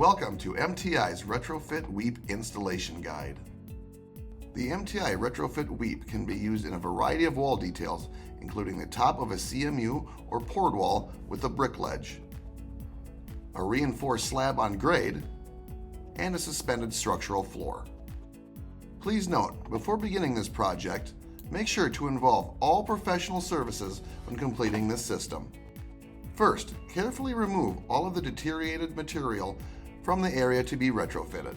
Welcome to MTI's Retrofit Weep Installation Guide. The MTI Retrofit Weep can be used in a variety of wall details, including the top of a CMU or poured wall with a brick ledge, a reinforced slab on grade, and a suspended structural floor. Please note, before beginning this project, make sure to involve all professional services when completing this system. First, carefully remove all of the deteriorated material from the area to be retrofitted.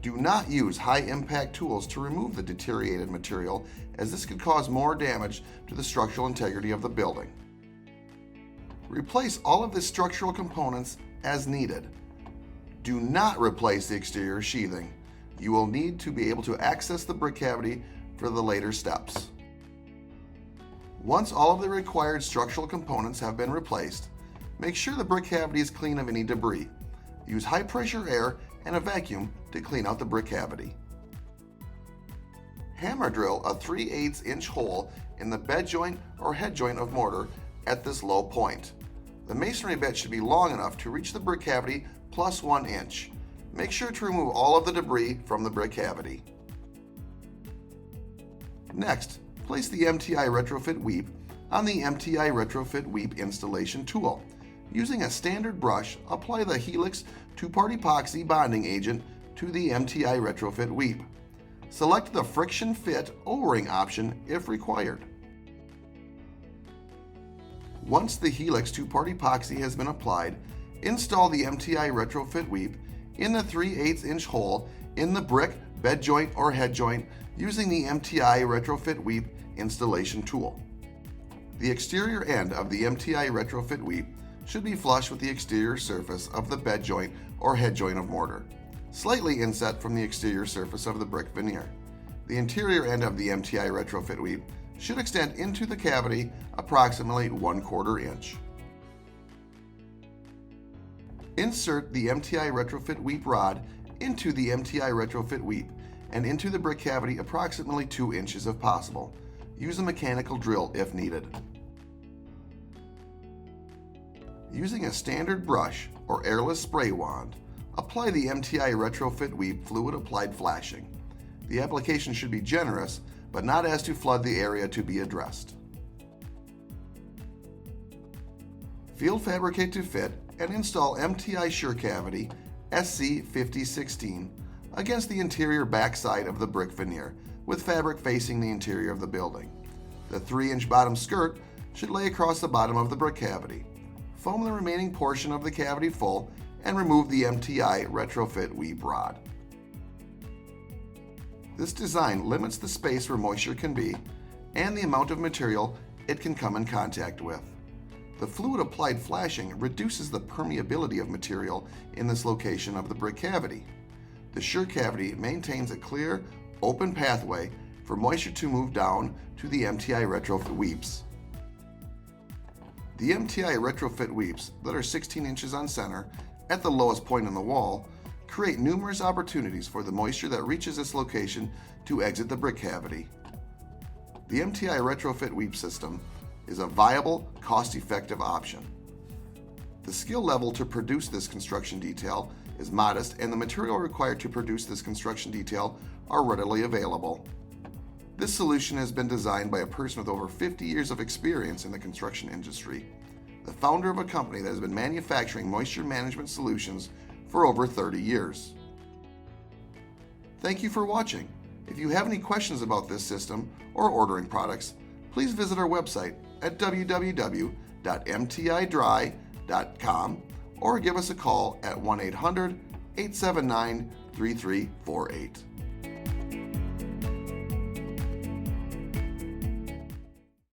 Do not use high-impact tools to remove the deteriorated material, as this could cause more damage to the structural integrity of the building. Replace all of the structural components as needed. Do not replace the exterior sheathing. You will need to be able to access the brick cavity for the later steps. Once all of the required structural components have been replaced, make sure the brick cavity is clean of any debris. Use high-pressure air and a vacuum to clean out the brick cavity. Hammer drill a 3/8 inch hole in the bed joint or head joint of mortar at this low point. The masonry bed should be long enough to reach the brick cavity plus 1 inch. Make sure to remove all of the debris from the brick cavity. Next, place the MTI Retrofit Weep on the MTI Retrofit Weep installation tool. Using a standard brush, apply the Helix 2-part epoxy bonding agent to the MTI Retrofit Weep. Select the friction fit O-ring option if required. Once the Helix 2-part epoxy has been applied, install the MTI Retrofit Weep in the 3/8 inch hole in the brick, bed joint, or head joint using the MTI Retrofit Weep installation tool. The exterior end of the MTI Retrofit Weep should be flush with the exterior surface of the bed joint or head joint of mortar, slightly inset from the exterior surface of the brick veneer. The interior end of the MTI Retrofit Weep should extend into the cavity approximately 1/4 inch. Insert the MTI Retrofit Weep rod into the MTI Retrofit Weep and into the brick cavity approximately 2 inches if possible. Use a mechanical drill if needed. Using a standard brush or airless spray wand, apply the MTI Retrofit Weep fluid applied flashing. The application should be generous, but not as to flood the area to be addressed. Field fabricate to fit and install MTI Sure Cavity SC5016 against the interior backside of the brick veneer, with fabric facing the interior of the building. The 3-inch bottom skirt should lay across the bottom of the brick cavity. Foam the remaining portion of the cavity full and remove the MTI Retrofit Weep rod. This design limits the space where moisture can be and the amount of material it can come in contact with. The fluid applied flashing reduces the permeability of material in this location of the brick cavity. The Sure Cavity maintains a clear, open pathway for moisture to move down to the MTI Retrofit Weeps. The MTI Retrofit Weeps that are 16 inches on center at the lowest point in the wall create numerous opportunities for the moisture that reaches this location to exit the brick cavity. The MTI Retrofit Weep system is a viable, cost-effective option. The skill level to produce this construction detail is modest, and the material required to produce this construction detail are readily available. This solution has been designed by a person with over 50 years of experience in the construction industry, the founder of a company that has been manufacturing moisture management solutions for over 30 years. Thank you for watching. If you have any questions about this system or ordering products, please visit our website at www.mtidry.com or give us a call at 1-800-879-3348.